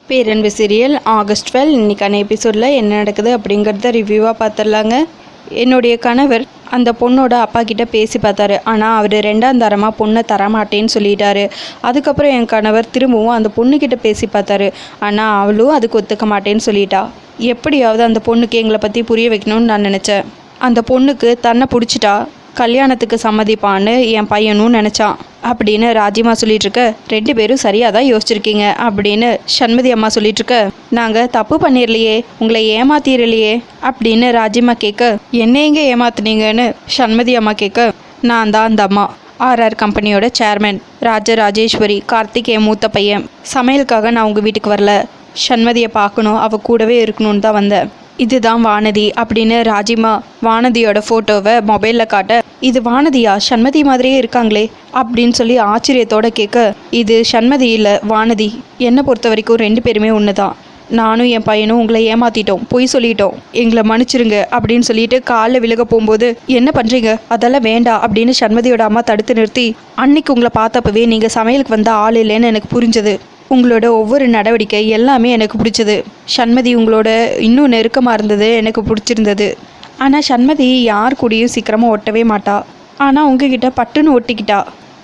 பேரன்பு serial August 12 இன்றைக்கான எபிசோடில் என்ன நடக்குது அப்படிங்கிறத ரிவ்யூவாக பார்த்துடலாங்க. என்னுடைய கணவர் அந்த பொண்ணோட அப்பா கிட்ட பேசி பார்த்தாரு. ஆனால் அவர் ரெண்டாம் தரமாக பொண்ணை தரமாட்டேன்னு சொல்லிட்டாரு. அதுக்கப்புறம் என் கணவர் திரும்பவும் அந்த பொண்ணுக்கிட்ட பேசி பார்த்தாரு. ஆனால் அவளும் அதுக்கு ஒத்துக்க மாட்டேன்னு சொல்லிட்டா. எப்படியாவது அந்த பொண்ணுக்கு எங்களை பற்றி புரிய வைக்கணும்னு நான் நினச்சேன். அந்த பொண்ணுக்கு தன்னை பிடிச்சிட்டா கல்யாணத்துக்கு சம்மதிப்பான்னு என் பையனும் நினச்சான் அப்படின்னு ராஜிமா சொல்லிகிட்ருக்க. 2 பேரும் சரியாக தான் யோசிச்சிருக்கீங்க அப்படின்னு சண்மதி அம்மா சொல்லிகிட்ருக்க. நாங்கள் தப்பு பண்ணிடலையே, உங்களை ஏமாத்திரலையே அப்படின்னு ராஜிமா கேட்க, என்ன எங்கே ஏமாத்துனீங்கன்னு சண்மதி அம்மா கேட்க, நான் தான் அந்த அம்மா, ஆர்ஆர் கம்பெனியோட சேர்மன் ராஜராஜேஸ்வரி, கார்த்திக் என் மூத்த பையன். சமையலுக்காக நான் உங்கள் வீட்டுக்கு வரல, சண்மதியை பார்க்கணும், அவள் கூடவே இருக்கணும்னு தான் வந்தேன். இதுதான் வானதி அப்படின்னு ராஜிமா வானதியோட ஃபோட்டோவை மொபைலில் காட்ட, இது வானதியா, சண்மதி மாதிரியே இருக்காங்களே அப்படின்னு சொல்லி ஆச்சரியத்தோடு கேட்க, இது சண்மதி இல்லை வானதி. என்னை பொறுத்த வரைக்கும் 2 பேருமே ஒன்று தான். நானும் என் பையனும் உங்களை ஏமாற்றிட்டோம், பொய் சொல்லிட்டோம், எங்களை மன்னிச்சிருங்க அப்படின்னு சொல்லிட்டு காலில் விலக போகும்போது, என்ன பண்ணுறீங்க, அதெல்லாம் வேண்டாம் அப்படின்னு சண்மதியோட அம்மா தடுத்து நிறுத்தி, அன்னைக்கு உங்களை பார்த்தப்பவே நீங்கள் சமையலுக்கு வந்த ஆள் இல்லைன்னு எனக்கு புரிஞ்சது. உங்களோட ஒவ்வொரு நடவடிக்கை எல்லாமே எனக்கு பிடிச்சது. சண்மதி உங்களோட இன்னும் நெருக்கமாக இருந்தது, எனக்கு பிடிச்சிருந்தது. ஆனால் சண்மதி யார் கூடயும் சீக்கிரமாக ஒட்டவே மாட்டா. ஆனால் உங்ககிட்ட பட்டுன்னு ஒட்டிக்கிட்டா.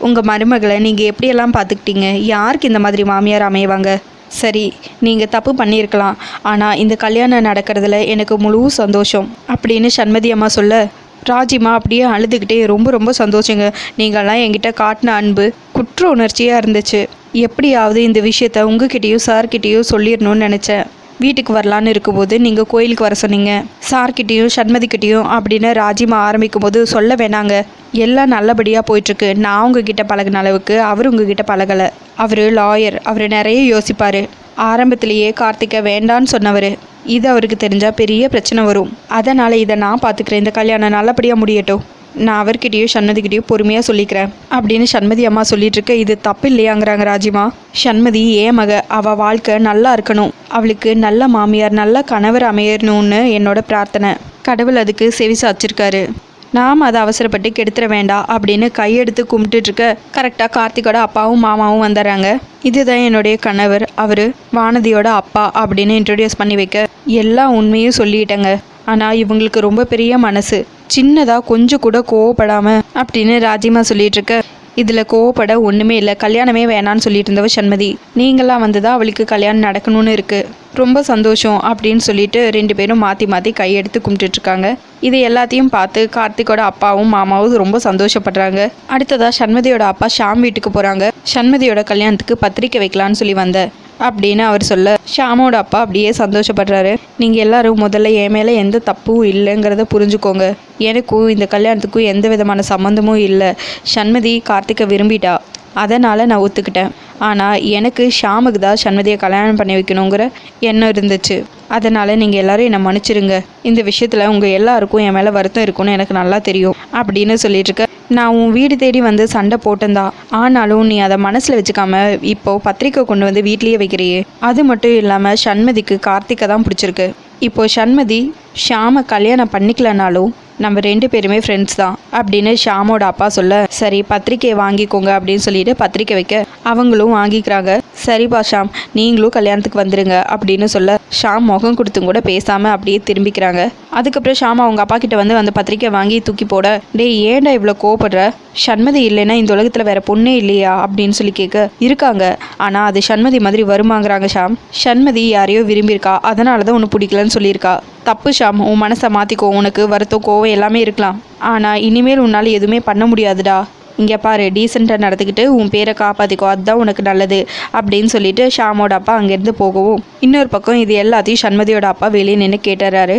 உங்கள் மருமகளை நீங்கள் எப்படியெல்லாம் பார்த்துக்கிட்டீங்க, யாருக்கு இந்த மாதிரி மாமியார் அமைவாங்க? சரி, நீங்கள் தப்பு பண்ணியிருக்கலாம், ஆனால் இந்த கல்யாணம் நடக்கிறதுல எனக்கு முழு சந்தோஷம் அப்படின்னு சண்மதி அம்மா சொல்ல, ராஜிமா அப்படியே அழுதுகிட்டே, ரொம்ப ரொம்ப சந்தோஷங்க, நீங்கள்லாம் என்கிட்ட காட்டின அன்பு குற்ற உணர்ச்சியாக இருந்துச்சு. எப்படியாவது இந்த விஷயத்த உங்ககிட்டயும் சார்கிட்டையும் சொல்லிடணும்னு நினச்சேன். வீட்டுக்கு வரலான்னு இருக்கும்போது நீங்கள் கோயிலுக்கு வர சொன்னீங்க, சார்கிட்டையும் சண்மதிக்கிட்டையும் அப்படின்னு ராஜிமா ஆரம்பிக்கும் போது, சொல்ல வேணாங்க, எல்லாம் நல்லபடியாக போயிட்டுருக்கு. நான் உங்ககிட்ட பழகின அளவுக்கு அவர் உங்ககிட்ட பழகலை. அவர் லாயர், அவர் நிறைய யோசிப்பார். ஆரம்பத்திலேயே கார்த்திகை வேண்டான்னு சொன்னவர். இது அவருக்கு தெரிஞ்சால் பெரிய பிரச்சனை வரும். அதனால் இதை நான் பார்த்துக்கிறேன், இந்த கல்யாணம் நல்லபடியாக முடியட்டும், நான் அவர்கிட்டயும் சண்மதிக்கிட்டையும் பொறுமையாக சொல்லிக்கிறேன் அப்படின்னு சண்மதி அம்மா சொல்லிட்டு இருக்க. இது தப்பு இல்லையாங்கிறாங்க ராஜிமா. சண்மதி ஏன் மக, அவள் வாழ்க்கை நல்லா இருக்கணும், அவளுக்கு நல்ல மாமியார் நல்ல கணவர் அமையணும்னு என்னோட பிரார்த்தனை. கடவுள் அதுக்கு செவி சாச்சிருக்காரு. நாம் அதை அவசரப்பட்டு கெடுத்துட வேண்டாம் அப்படின்னு கையெடுத்து கும்பிட்டுருக்க. கரெக்டாக கார்த்திகோட அப்பாவும் மாமாவும் வந்துடுறாங்க. இதுதான் என்னுடைய கணவர், அவர் வானதியோட அப்பா அப்படின்னு இன்ட்ரடியூஸ் பண்ணி வைக்க, எல்லா உண்மையும் சொல்லிட்டேங்க. ஆனால் இவங்களுக்கு ரொம்ப பெரிய மனசு, சின்னதாக கொஞ்சம் கூட கோவப்படாமல் அப்படின்னு ராஜிமா சொல்லிட்டு இருக்க. இதில் கோவப்பட ஒன்றுமே இல்லை, கல்யாணமே வேணான்னு சொல்லிட்டு இருந்தவ சண்மதி, நீங்களாம் வந்து தான் அவளுக்கு கல்யாணம் நடக்கணும்னு இருக்குது, ரொம்ப சந்தோஷம் அப்படின்னு சொல்லிட்டு 2 பேரும் மாற்றி மாற்றி கையெடுத்து கும்பிட்டுட்ருக்காங்க. இது எல்லாத்தையும் பார்த்து கார்த்திகோட அப்பாவும் மாமாவும் ரொம்ப சந்தோஷப்படுறாங்க. அடுத்ததாக சண்மதியோட அப்பா ஷாம் வீட்டுக்கு போகிறாங்க. சண்மதியோட கல்யாணத்துக்கு பத்திரிக்கை வைக்கலான்னு சொல்லி வந்தேன் அப்படின்னு அவர் சொல்ல, ஷாமோட அப்பா அப்படியே சந்தோஷப்படுறாரு. நீங்கள் எல்லாரும் முதல்ல என் மேலே எந்த தப்பும் இல்லைங்கிறத புரிஞ்சுக்கோங்க. எனக்கும் இந்த கல்யாணத்துக்கும் எந்த விதமான சம்மந்தமும் இல்லை. சண்மதி கார்த்திகை விரும்பிட்டா, அதனால் நான் ஒத்துக்கிட்டேன். ஆனால் எனக்கு ஷாமுக்கு தான் சண்மதியை கல்யாணம் பண்ணி வைக்கணுங்கிற எண்ணம் இருந்துச்சு. அதனால் நீங்கள் எல்லோரும் என்னை மன்னிச்சிருங்க. இந்த விஷயத்தில் உங்கள் எல்லாருக்கும் என் மேலே வருத்தம் இருக்குன்னு எனக்கு நல்லா தெரியும் அப்படின்னு சொல்லிட்டுருக்க. நான் உன் வீடு தேடி வந்து சண்டை போட்டேன்தான், ஆனாலும் நீ அதை மனசில் வச்சுக்காம இப்போது பத்திரிக்கை கொண்டு வந்து வீட்லேயே வைக்கிறியே. அது மட்டும் இல்லாமல் சண்மதிக்கு கார்த்திகை தான் பிடிச்சிருக்கு. இப்போது சண்மதி ஷாமை கல்யாணம் பண்ணிக்கலனாலும் நம்ம 2 பேருமே ஃப்ரெண்ட்ஸ் தான் அப்படின்னு ஷாமோட அப்பா சொல்ல, சரி பத்திரிக்கையை வாங்கிக்கோங்க அப்படின்னு சொல்லிட்டு பத்திரிக்கை வைக்க அவங்களும் வாங்கிக்கிறாங்க. சரிப்பா ஷாம், நீங்களும் கல்யாணத்துக்கு வந்துடுங்க அப்படின்னு சொல்ல, ஷாம் முகம் கொடுத்தும் கூட பேசாமல் அப்படியே திரும்பிக்கிறாங்க. அதுக்கப்புறம் ஷாம் அவங்க அப்பா கிட்ட வந்து அந்த பத்திரிக்கை வாங்கி தூக்கி போட, டேய் ஏன்டா இவ்வளோ கோவப்படுற, சண்மதி இல்லைன்னா இந்த உலகத்தில் வேற பொண்ணே இல்லையா அப்படின்னு சொல்லி கேட்க, இருக்காங்க, ஆனால் அது சண்மதி மாதிரி வருமாங்கிறாங்க ஷாம். சண்மதி யாரையோ விரும்பியிருக்கா, அதனால தான் ஒன்று பிடிக்கலன்னு சொல்லியிருக்கா. தப்பு ஷாம், உன் மனசை மாற்றிக்கோ, உனக்கு வருத்தம் கோவம் எல்லாமே இருக்கலாம், ஆனால் இனிமேல் உன்னால் எதுவுமே பண்ண முடியாதுடா. இங்கே பாரு, டீசெண்டாக நடந்துக்கிட்டு உன் பேரை காப்பாற்றிக்கோ, அதுதான் உனக்கு நல்லது அப்படின்னு சொல்லிட்டு ஷாமோட அப்பா அங்கேருந்து போகவும், இன்னொரு பக்கம் இது எல்லாத்தையும் சண்மதியோட அப்பா வெளியே நின்று கேட்டுறாரு.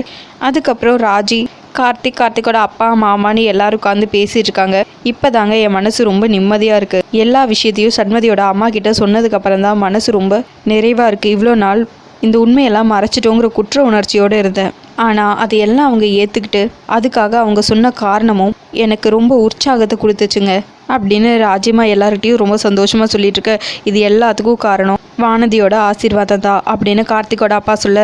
அதுக்கப்புறம் ராஜி கார்த்திகோட அப்பா மாமான்னு எல்லாரும் உட்காந்து பேசிட்டு இருக்காங்க. இப்போ தாங்க என் மனசு ரொம்ப நிம்மதியாக இருக்குது. எல்லா விஷயத்தையும் சண்மதியோட அம்மா கிட்ட சொன்னதுக்கப்புறம் தான் மனசு ரொம்ப நிறைவாக இருக்குது. இவ்வளோ நாள் இந்த உண்மையெல்லாம் மறைச்சிட்டோங்கிற குற்ற உணர்ச்சியோடு இருந்தேன். ஆனால் அது எல்லாம் அவங்க ஏற்றுக்கிட்டு அதுக்காக அவங்க சொன்ன காரணமும் எனக்கு ரொம்ப உற்சாகத்தை கொடுத்துச்சுங்க அப்படின்னு ராஜிமா எல்லார்கிட்டையும் ரொம்ப சந்தோஷமாக சொல்லிட்டு இருக்க. இது எல்லாத்துக்கும் காரணம் வானதியோட ஆசீர்வாதம் தான் அப்படின்னு கார்த்திகோட அப்பா சொல்ல,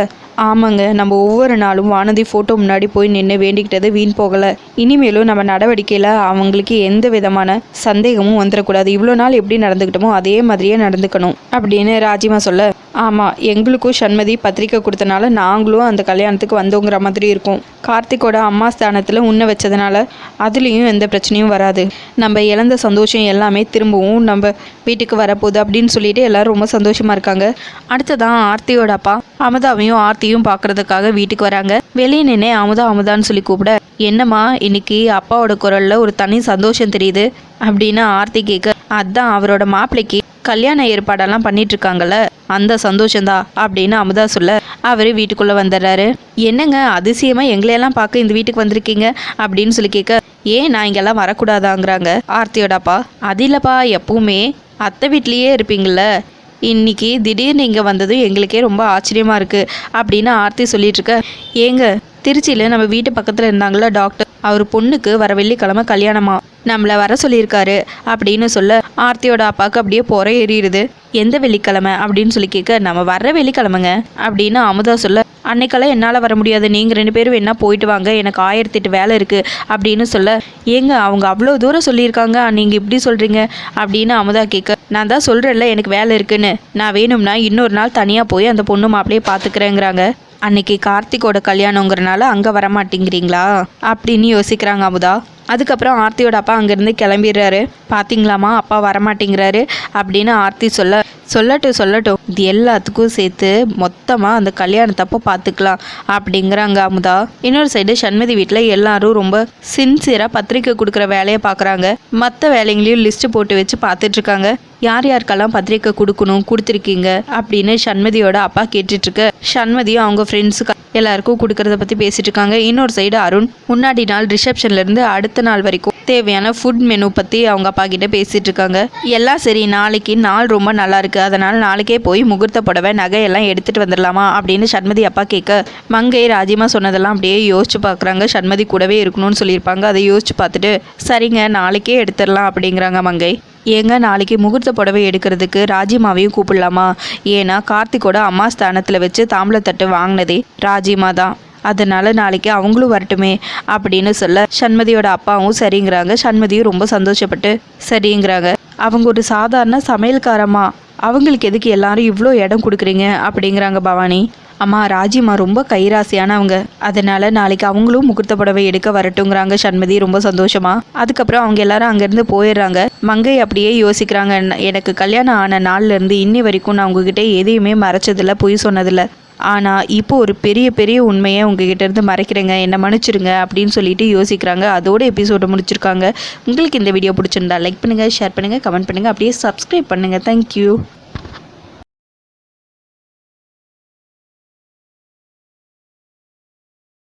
ஆமாங்க, நம்ம ஒவ்வொரு நாளும் வானதி ஃபோட்டோ முன்னாடி போய் நின்று வேண்டிக்கிட்டது வீண் போகலை. இனிமேலும் நம்ம நடவடிக்கையில் அவங்களுக்கு எந்த விதமான சந்தேகமும் வந்துடக்கூடாது. இவ்வளோ நாள் எப்படி நடந்துக்கிட்டோமோ அதே மாதிரியே நடந்துக்கணும் அப்படின்னு ராஜிமா சொல்ல, ஆமாம், எங்களுக்கும் சண்மதி பத்திரிக்கை கொடுத்தனால நாங்களும் அந்த கல்யாணத்துக்கு வந்தோங்கிற மாதிரி இருக்கும். கார்த்திகோட அம்மா ஸ்தானத்தில் உன்ன வச்சதுனால அதுலேயும் எந்த பிரச்சனையும் வராது. நம்ம இழந்த சந்தோஷம் எல்லாமே திரும்பவும் நம்ம வீட்டுக்கு வரப்போகுது அப்படின்னு சொல்லிட்டு எல்லாரும் ரொம்ப சந்தோஷமாக இருக்காங்க. அடுத்ததான் ஆர்த்தியோட அப்பா அமுதாவையும் ஆர்த்தியும் பார்க்கறதுக்காக வீட்டுக்கு வராங்க. வெளியே நின்று அமுதா அமுதான்னு சொல்லி கூப்பிட, என்னம்மா இன்னைக்கு அப்பாவோட குரலில் ஒரு தனி சந்தோஷம் தெரியுது அப்படின்னு ஆர்த்தி கேட்க, அதான் அவரோட மாப்பிள்ளைக்கு கல்யாண ஏற்பாடெல்லாம் பண்ணிட்டு இருக்காங்கல்ல, அந்த சந்தோஷந்தா அப்படின்னு அமுதா சொல்ல, அவர் வீட்டுக்குள்ளே வந்துடுறாரு. என்னங்க அதிசயமாக எங்களையெல்லாம் பார்க்க இந்த வீட்டுக்கு வந்திருக்கீங்க அப்படின்னு சொல்லி கேட்க, ஏன் நான் இங்கெல்லாம் வரக்கூடாதாங்கிறாங்க ஆர்த்தியோட அப்பா. அது இல்லைப்பா, எப்பவுமே அத்தை வீட்லேயே இருப்பீங்கள, இன்னைக்கு திடீர்னு இங்கே வந்ததும் எங்களுக்கே ரொம்ப ஆச்சரியமாக இருக்குது அப்படின்னு ஆர்த்தி சொல்லிட்டு இருக்க, ஏங்க திருச்சியில் நம்ம வீட்டு பக்கத்தில் இருந்தாங்கள டாக்டர், அவர் பொண்ணுக்கு வர வெள்ளிக்கிழமை கல்யாணமா, நம்மளை வர சொல்லியிருக்காரு அப்படின்னு சொல்ல ஆர்த்தியோட அப்பாவுக்கு அப்படியே பொறை எறியுது. எந்த வெள்ளிக்கிழமை அப்படின்னு சொல்லி கேட்க, நம்ம வர்ற வெள்ளிக்கிழமைங்க அப்படின்னு அமுதா சொல்ல, அன்னைக்கெல்லாம் என்னால் வர முடியாது, நீங்கள் 2 பேரும் வேணா போயிட்டு வாங்க, எனக்கு 1008 வேலை இருக்குது அப்படின்னு சொல்ல, ஏங்க அவங்க அவ்வளோ தூரம் சொல்லியிருக்காங்க, நீங்கள் இப்படி சொல்கிறீங்க அப்படின்னு அமுதா கேட்க, நான் தான் சொல்கிறேன்ல எனக்கு வேலை இருக்குன்னு, நான் வேணும்னா இன்னொரு நாள் தனியாக போய் அந்த பொண்ணு மாப்பிளையே பார்த்துக்கிறேங்கிறாங்க. அன்னைக்கு கார்த்திகோட கல்யாணங்கிறனால அங்கே வரமாட்டேங்கிறீங்களா அப்படின்னு யோசிக்கிறாங்க அமுதா. அதுக்கப்புறம் ஆர்த்தியோட அப்பா அங்கேருந்து கிளம்பிடுறாரு. பார்த்தீங்களாமா அப்பா வரமாட்டேங்கிறாரு அப்படின்னு ஆர்த்தி சொல்ல, சொல்லட்டும் இது எல்லாத்துக்கும் சேர்த்து மொத்தமாக அந்த கல்யாணத்தப்போ பார்த்துக்கலாம் அப்படிங்கிறாங்க அமுதா. இன்னொரு சைடு சண்மதி வீட்டில் எல்லாரும் ரொம்ப சின்சியராக பத்திரிக்கை கொடுக்குற வேலையை பார்க்குறாங்க. மற்ற வேலைங்களையும் லிஸ்ட்டு போட்டு வச்சு பார்த்துட்ருக்காங்க. யார் யாருக்கெல்லாம் பத்திரிக்கை கொடுக்கணும், கொடுத்துருக்கீங்க அப்படின்னு சண்மதியோட அப்பா கேட்டுட்ருக்க, சண்மதியும் அவங்க ஃப்ரெண்ட்ஸுக்கு எல்லாருக்கும் கொடுக்கறத பற்றி பேசிட்டு இருக்காங்க. இன்னொரு சைடு அருண் முன்னாடி நாள் ரிசப்ஷன்லேருந்து அடுத்த நாள் வரைக்கும் தேவையான ஃபுட் மெனு பற்றி அவங்க அப்பா கிட்ட பேசிகிட்டு இருக்காங்க. எல்லாம் சரி, நாளைக்கு நாள் ரொம்ப நல்லா இருக்குது, அதனால் நாளைக்கே போய் முகூர்த்த புடவை நகையெல்லாம் எடுத்துகிட்டு வந்துடலாமா அப்படின்னு சண்மதி அப்பா கேட்க, மங்கை ராஜிமா சொன்னதெல்லாம் அப்படியே யோசிச்சு பார்க்குறாங்க. சண்மதி கூடவே இருக்கணும்னு சொல்லியிருப்பாங்க, அதை யோசிச்சு பார்த்துட்டு சரிங்க நாளைக்கே எடுத்துடலாம் அப்படிங்கிறாங்க மங்கை. ஏங்க நாளைக்கு முகூர்த்த புடவை எடுக்கிறதுக்கு ராஜிமாவையும் கூப்பிடலாமா, ஏன்னா கார்த்திகோட அம்மா ஸ்தானத்தில் வச்சு தாம்பளத்தட்டு வாங்கினதே ராஜிமா தான், அதனால நாளைக்கு அவங்களும் வரட்டுமே அப்படின்னு சொல்ல சண்மதியோட அப்பாவும் சரிங்கிறாங்க. சண்மதியும் ரொம்ப சந்தோஷப்பட்டு சரிங்கிறாங்க. அவங்க ஒரு சாதாரண சமையல்காரம்மா, அவங்களுக்கு எதுக்கு எல்லாரும் இவ்வளோ இடம் கொடுக்குறீங்க அப்படிங்கிறாங்க பவானி. அம்மா ராஜிமா ரொம்ப கைராசியானவங்க, அதனால நாளைக்கு அவங்களும் முகூர்த்த புடவை எடுக்க வரட்டுங்கிறாங்க சண்மதி ரொம்ப சந்தோஷமா. அதுக்கப்புறம் அவங்க எல்லாரும் அங்கேருந்து போயிடுறாங்க. மங்கை அப்படியே யோசிக்கிறாங்க, எனக்கு கல்யாணம் ஆன நாள்லேருந்து இன்னி வரைக்கும் நான் உங்ககிட்ட எதையுமே மறைச்சதில்லை, பொய் சொன்னதில்லை, ஆனால் இப்போ ஒரு பெரிய உண்மையை உங்ககிட்ட இருந்து மறைக்கிறேங்க, என்னை மன்னிச்சிடுங்க அப்படின்னு சொல்லிட்டு யோசிக்கிறாங்க. அதோட எபிசோட முடிச்சிருக்காங்க. உங்களுக்கு இந்த வீடியோ பிடிச்சிருந்தா லைக் பண்ணுங்கள், ஷேர் பண்ணுங்கள், கமெண்ட் பண்ணுங்கள், அப்படியே சப்ஸ்கிரைப் பண்ணுங்கள். தேங்க்யூ.